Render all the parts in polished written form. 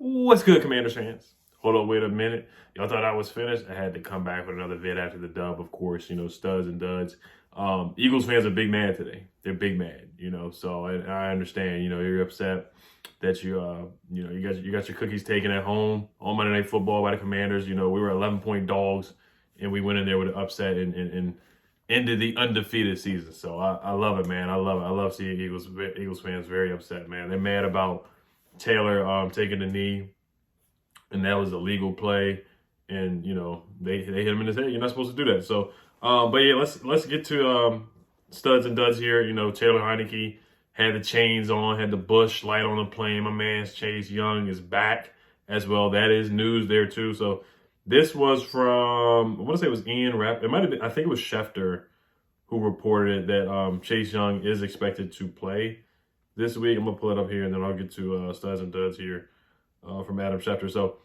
What's good, Commanders fans? Hold on, wait a minute. Y'all thought I was finished? I had to come back with another vid after the dub, of course, studs and duds. Eagles fans are big mad today. They're big mad, so I understand, you're upset that you got your cookies taken at home on Monday Night Football by the Commanders. We were 11-point dogs, and we went in there with an upset and ended the undefeated season. So I love it, man. I love it. I love seeing Eagles fans very upset, man. They're mad about Taylor taking the knee, and that was a legal play, and they hit him in his head. You're not supposed to do that. So, but yeah, let's get to studs and duds here. Taylor Heineke had the chains on, had the Bush light on the plane. My man's Chase Young is back as well. That is news there too. So this was from, I want to say it was Ian Rapp. It might have been, I think it was Schefter who reported it, that Chase Young is expected to play this week. I'm going to pull it up here, and then I'll get to studs and duds here from Adam Schefter. So,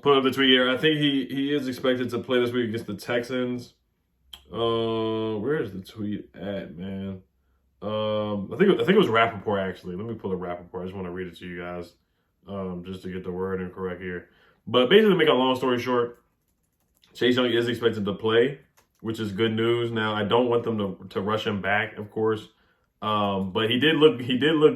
put up the tweet here. I think he is expected to play this week against the Texans. Where is the tweet at, man? I think it was Rappaport, actually. Let me pull the Rappaport. I just want to read it to you guys, just to get the wording correct here. But basically, to make a long story short, Chase Young is expected to play, which is good news. Now, I don't want them to rush him back, of course. But he did look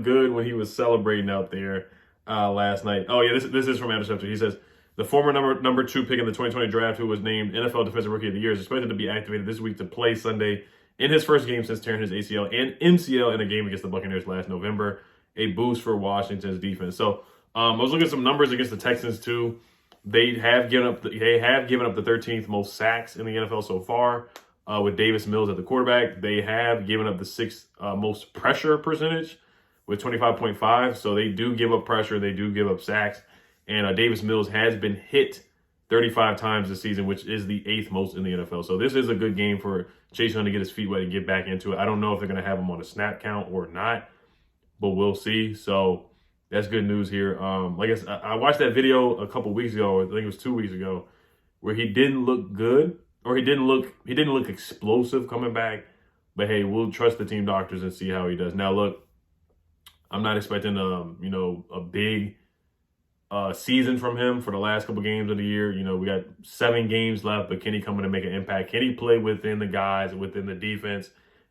good when he was celebrating out there last night. Oh yeah, this is from Adam Schefter. He says the former number 2 pick in the 2020 draft, who was named NFL Defensive Rookie of the Year, is expected to be activated this week to play Sunday in his first game since tearing his ACL and MCL in a game against the Buccaneers last November. A boost for Washington's defense. So I was looking at some numbers against the Texans too. They have given up the 13th most sacks in the NFL so far. With Davis Mills at the quarterback. They have given up the 6th most pressure percentage with 25.5. So they do give up pressure. They do give up sacks. And Davis Mills has been hit 35 times this season, which is the 8th most in the NFL. So this is a good game for Chase Young to get his feet wet and get back into it. I don't know if they're going to have him on a snap count or not, but we'll see. So that's good news here. Like I said, I watched that video a couple weeks ago, I think it was 2 weeks ago, where he didn't look good. Or he didn't look explosive coming back, but hey, we'll trust the team doctors and see how he does. Now, look, I'm not expecting a big season from him for the last couple games of the year. We got 7 games left, but can he come in and make an impact? Can he play within the guys, within the defense,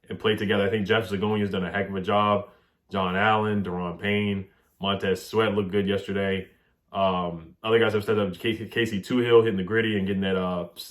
and play together? I think Jeff Zagoni has done a heck of a job. John Allen, Daron Payne, Montez Sweat looked good yesterday. Other guys have stepped up. Casey Toohill hitting the gritty and getting that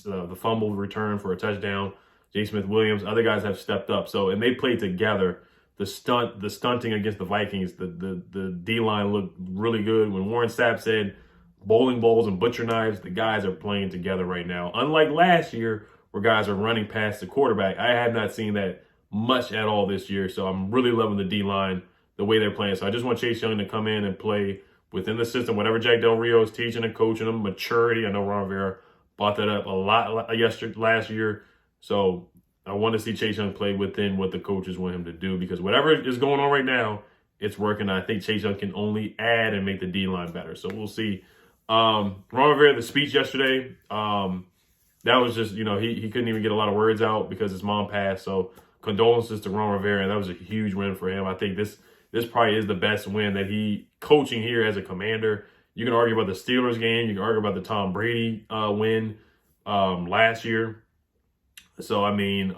the fumble return for a touchdown. J. Smith Williams. Other guys have stepped up. So, and they played together. The stunting against the Vikings. The D line looked really good. When Warren Sapp said bowling balls and butcher knives, the guys are playing together right now. Unlike last year, where guys are running past the quarterback, I have not seen that much at all this year. So I'm really loving the D line, the way they're playing. So I just want Chase Young to come in and play within the system, whatever Jack Del Rio is teaching and coaching them, maturity. I know Ron Rivera brought that up a lot last year. So I want to see Chase Young play within what the coaches want him to do, because whatever is going on right now, it's working. I think Chase Young can only add and make the D-line better. So we'll see. Ron Rivera, the speech yesterday, that was just, he couldn't even get a lot of words out because his mom passed. So condolences to Ron Rivera, and that was a huge win for him. I think this probably is the best win that he coaching here as a Commander. You can argue about the Steelers game. You can argue about the Tom Brady win last year. So, I mean,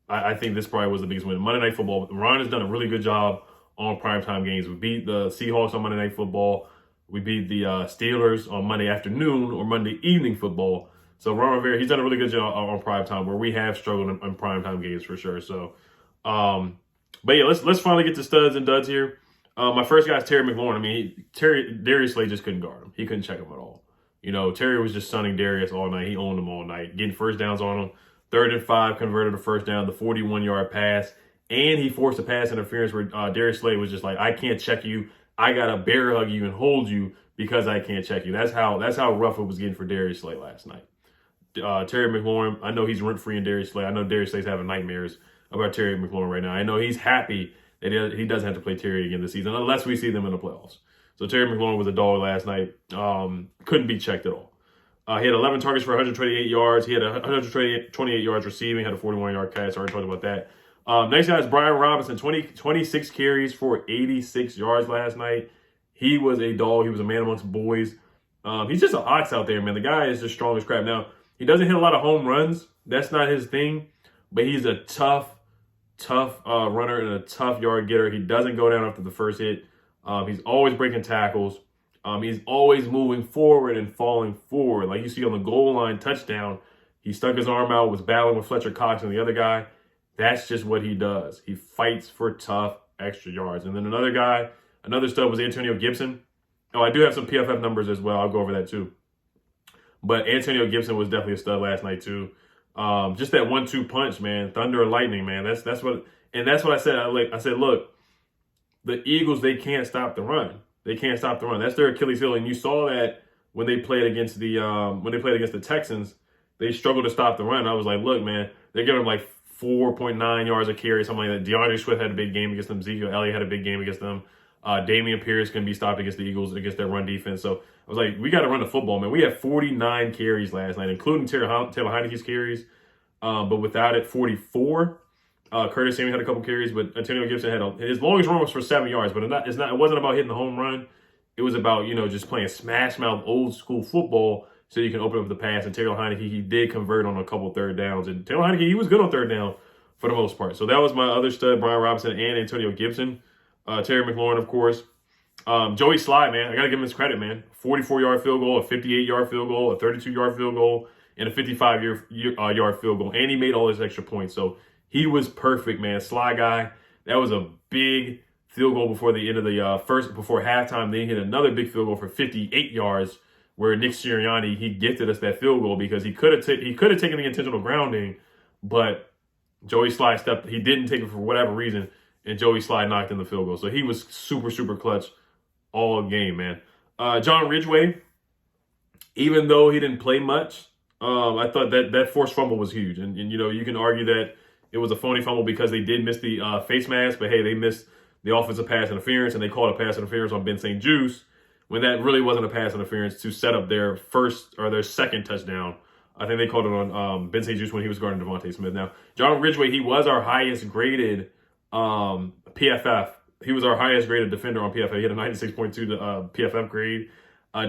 I think this probably was the biggest win. Monday Night Football, Ron has done a really good job on primetime games. We beat the Seahawks on Monday Night Football. We beat the Steelers on Monday afternoon or Monday evening football. So, Ron Rivera, he's done a really good job on primetime, where we have struggled in primetime games for sure. So, but yeah, let's finally get to studs and duds here. My first guy is Terry McLaurin. I mean, Darius Slay just couldn't guard him. He couldn't check him at all. Terry was just sunning Darius all night. He owned him all night, getting first downs on him. 3rd and 5, converted a first down, the 41-yard pass, and he forced a pass interference where Darius Slay was just like, I can't check you. I got to bear hug you and hold you because I can't check you. That's how rough it was getting for Darius Slay last night. Terry McLaurin, I know he's rent-free in Darius Slay. I know Darius Slay's having nightmares about Terry McLaurin right now. I know he's happy that he doesn't have to play Terry again this season unless we see them in the playoffs. So Terry McLaurin was a dog last night. Couldn't be checked at all. He had 11 targets for 128 yards. He had 128 yards receiving, had a 41-yard catch. I already talked about that. Next guy is Brian Robinson, 26 carries for 86 yards last night. He was a dog. He was a man amongst boys. He's just an ox out there, man. The guy is just strong as crap. Now, he doesn't hit a lot of home runs. That's not his thing. But he's a tough runner and a tough yard getter. He doesn't go down after the first hit. He's always breaking tackles. He's always moving forward and falling forward. Like you see on the goal line touchdown, he stuck his arm out, was battling with Fletcher Cox and the other guy. That's just what he does. He fights for tough extra yards. And then another stud was Antonio Gibson. Oh, I do have some PFF numbers as well. I'll go over that too. But Antonio Gibson was definitely a stud last night too. Just that 1-2 punch, man. Thunder and lightning, man. That's what I said. I said, look, the Eagles, they can't stop the run. They can't stop the run. That's their Achilles heel. And you saw that when they played against the Texans, they struggled to stop the run. I was like, look, man, they're giving them like 4.9 yards a carry, something like that. DeAndre Swift had a big game against them. Ezekiel Elliott had a big game against them. Damian Pierce can be stopped against the Eagles, against their run defense. So I was like, we got to run the football, man. We had 49 carries last night, including Taylor Heineke's carries. But without it, 44. Curtis Samuel had a couple carries, but Antonio Gibson had his longest run was for 7 yards. But it wasn't about hitting the home run. It was about, just playing smash mouth old school football so you can open up the pass. And Taylor Heineke, he did convert on a couple third downs. And Taylor Heineke, he was good on third down for the most part. So that was my other stud, Brian Robinson and Antonio Gibson. Terry McLaurin, of course. Joey Slye, man, I got to give him his credit, man. 44-yard field goal, a 58-yard field goal, a 32-yard field goal, and a 55-yard field goal. And he made all his extra points. So he was perfect, man. Slye guy. That was a big field goal before the end of the before halftime. Then he hit another big field goal for 58 yards where Nick Sirianni, he gifted us that field goal because he could have taken the intentional grounding, but Joey Slye he didn't take it for whatever reason, and Joey Slye knocked in the field goal. So he was super, super clutch all game, man. John Ridgeway, even though he didn't play much, I thought that forced fumble was huge. And you can argue that it was a phony fumble because they did miss the face mask, but hey, they missed the offensive pass interference, and they called a pass interference on Ben St. Juice when that really wasn't a pass interference to set up their second touchdown. I think they called it on Ben St. Juice when he was guarding Devontae Smith. Now, John Ridgeway, he was our highest graded PFF. He was our highest graded defender on PFF. He had a 96.2 PFF grade.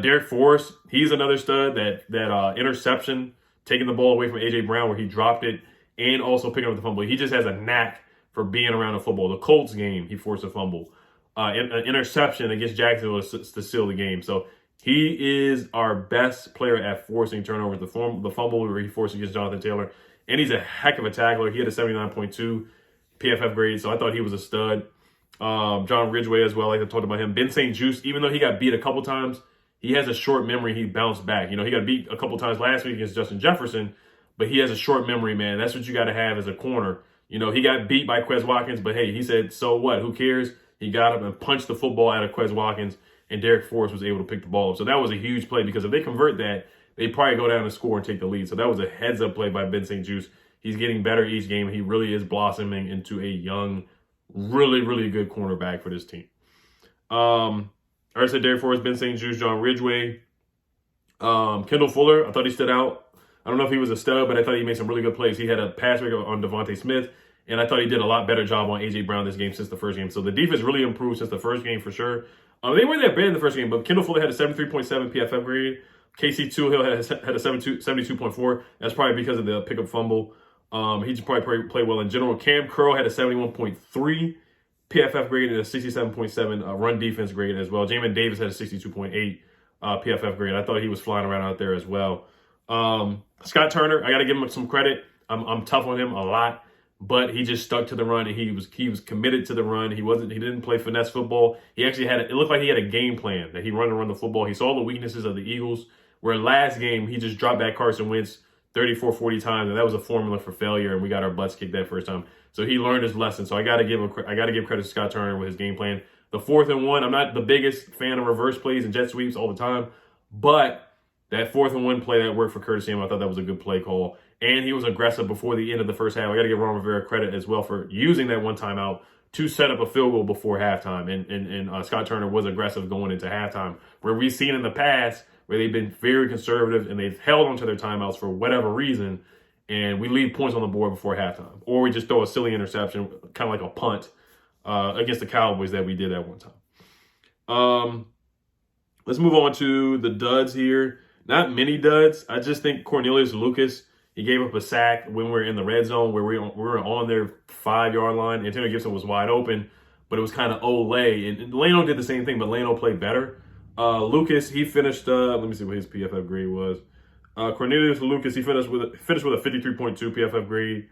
Derek Forrest, he's another stud. That interception, taking the ball away from A.J. Brown where he dropped it, and also picking up the fumble. He just has a knack for being around the football. The Colts game, he forced a fumble. An interception against Jacksonville to seal the game. So he is our best player at forcing turnovers. The fumble where he forced against Jonathan Taylor. And he's a heck of a tackler. He had a 79.2 PFF grade, so I thought he was a stud. John Ridgeway as well, like I talked about him. Ben St. Juice, even though he got beat a couple times, he has a short memory. He bounced back. He got beat a couple times last week against Justin Jefferson, but he has a short memory, man. That's what you got to have as a corner. He got beat by Quez Watkins, but hey, he said, so what? Who cares? He got up and punched the football out of Quez Watkins, and Derek Forrest was able to pick the ball up. So that was a huge play because if they convert that, they probably go down and score and take the lead. So that was a heads-up play by Ben St. Juice. He's getting better each game. He really is blossoming into a young, really, really good cornerback for this team. I already said Derek Forrest, Ben St. Juice, John Ridgeway. Kendall Fuller, I thought he stood out. I don't know if he was a stud, but I thought he made some really good plays. He had a pass break on Devontae Smith, and I thought he did a lot better job on A.J. Brown this game since the first game. So the defense really improved since the first game for sure. They weren't that bad in the first game, but Kendall Fuller had a 73.7 PFF grade. Casey Toohill had a 72.4. That's probably because of the pickup fumble. He just probably played well in general. Cam Curl had a 71.3 PFF grade and a 67.7 run defense grade as well. Jamin Davis had a 62.8 PFF grade. I thought he was flying around out there as well. Scott Turner, I got to give him some credit. I'm tough on him a lot, but he just stuck to the run and he was committed to the run. He didn't play finesse football. He actually it looked like he had a game plan that he run the football. He saw the weaknesses of the Eagles, where last game he just dropped back Carson Wentz 34, 40 times, and that was a formula for failure, and we got our butts kicked that first time. So he learned his lesson. So I got to give credit to Scott Turner with his game plan. The 4th and 1, I'm not the biggest fan of reverse plays and jet sweeps all the time, but that 4th and 1 play that worked for Curtis Samuel, I thought that was a good play call. And he was aggressive before the end of the first half. I got to give Ron Rivera credit as well for using that one timeout to set up a field goal before halftime. And Scott Turner was aggressive going into halftime, where we've seen in the past where they've been very conservative and they've held onto their timeouts for whatever reason, and we leave points on the board before halftime. Or we just throw a silly interception, kind of like a punt, against the Cowboys that we did at one time. Let's move on to the duds here. Not many duds. I just think Cornelius Lucas, he gave up a sack when we were in the red zone where we were on their 5-yard line. Antonio Gibson was wide open, but it was kind of Olay. And Lano did the same thing, but Lano played better. Lucas, he finished, let me see what his PFF grade was. Cornelius Lucas, he finished with a 53.2 PFF grade.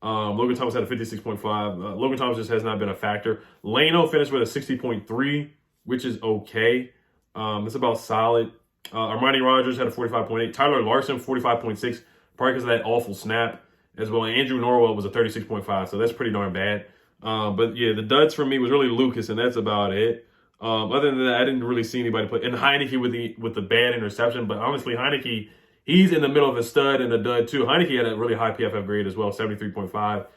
Logan Thomas had a 56.5. Logan Thomas just has not been a factor. Lano finished with a 60.3, which is okay. It's about solid. Armani Rogers had a 45.8. Tyler Larson, 45.6, probably because of that awful snap as well. And Andrew Norwell was a 36.5, so that's pretty darn bad. But yeah, the duds for me was really Lucas, and that's about it. Other than that, I didn't really see anybody play. And Heineke with the bad interception, but honestly, Heineke, he's in the middle of a stud and a dud too. Heineke had a really high PFF grade as well, 73.5.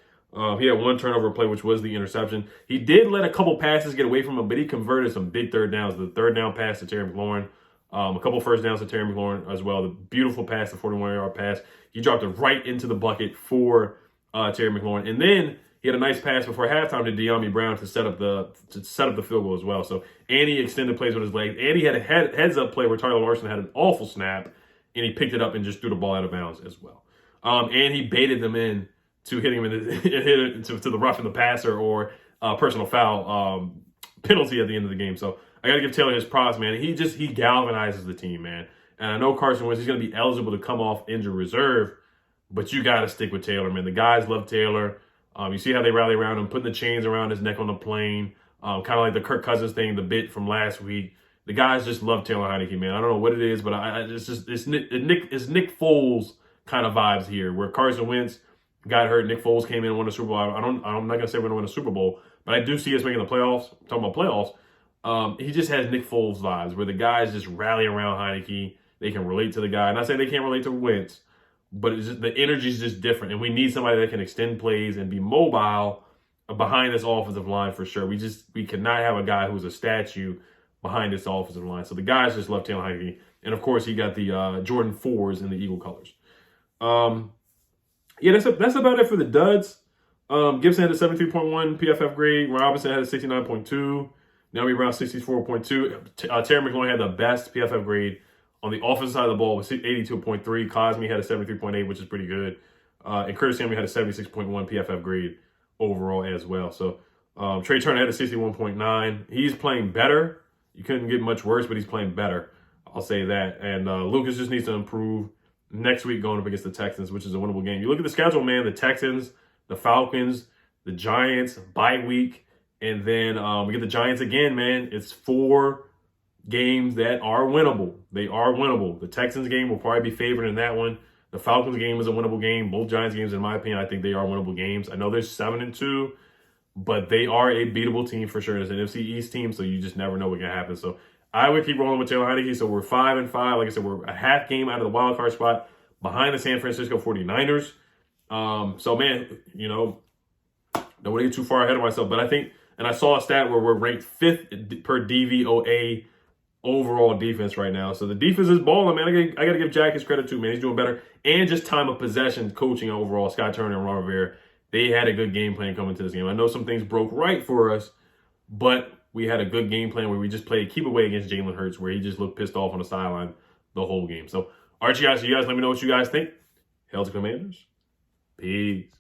He had one turnover play, which was the interception. He did let a couple passes get away from him, but he converted some big third downs. The third down pass to Terry McLaurin, a couple first downs to Terry McLaurin as well. The beautiful pass, the 41-yard pass. He dropped it right into the bucket for Terry McLaurin. And then he had a nice pass before halftime to De'Ami Brown to set up the field goal as well. So, and he extended plays with his legs. And he had a heads-up play where Tyler Larson had an awful snap, and he picked it up and just threw the ball out of bounds as well. And he baited them in to hitting him to the roughing the passer or personal foul penalty at the end of the game. So I got to give Taylor his props, man. He galvanizes the team, man. And I know Carson Wentz, he's going to be eligible to come off injured reserve, but you got to stick with Taylor, man. The guys love Taylor. You see how they rally around him, putting the chains around his neck on the plane, kind of like the Kirk Cousins thing, the bit from last week. The guys just love Taylor Heineke, man. I don't know what it is, but it's Nick Foles kind of vibes here, where Carson Wentz got hurt. Nick Foles came in and won the Super Bowl. I'm not gonna say we're gonna win a Super Bowl, but I do see us making the playoffs. Talking about playoffs, he just has Nick Foles vibes, where the guys just rally around Heineke. They can relate to the guy. Not saying they can't relate to Wentz, but it's just, the energy is just different, and we need somebody that can extend plays and be mobile behind this offensive line for sure. We cannot have a guy who's a statue behind this offensive line. So the guys just love Taylor Heineke. And of course, he got the Jordan 4s in the Eagle colors. Yeah, that's about it for the duds. Gibson had a 73.1 PFF grade. Robinson had a 69.2. De'Ami Brown, 64.2. Terry McLaurin had the best PFF grade on the offensive side of the ball with 82.3. Cosme had a 73.8, which is pretty good. And Curtis Samuel had a 76.1 PFF grade overall as well. So Trey Turner had a 61.9. He's playing better. You couldn't get much worse, but he's playing better. I'll say that. And Lucas just needs to improve next week going up against the Texans, which is a winnable game. You look at the schedule, man, the Texans, the Falcons, the Giants, bye week, and then we get the Giants again, man. It's 4 games that are winnable. They are winnable. The Texans game will probably be favored in that one. The Falcons game is a winnable game. Both Giants games, in my opinion, I think they are winnable games. I know they're 7-2, but they are a beatable team for sure. It's an NFC East team, so you just never know what can happen. So I would keep rolling with Taylor Heineke. So we're 5-5. Like I said, we're a half game out of the wild card spot behind the San Francisco 49ers. So, man, don't want to get too far ahead of myself. But I think, and I saw a stat where we're ranked 5th per DVOA overall defense right now. So the defense is balling, man. I got to give Jack his credit too, man. He's doing better. And just time of possession coaching overall. Scott Turner and Ron Rivera, they had a good game plan coming to this game. I know some things broke right for us, but we had a good game plan where we just played keep away against Jalen Hurts, where he just looked pissed off on the sideline the whole game. So, all right, you guys let me know what you guys think. Hail to Commanders. Peace.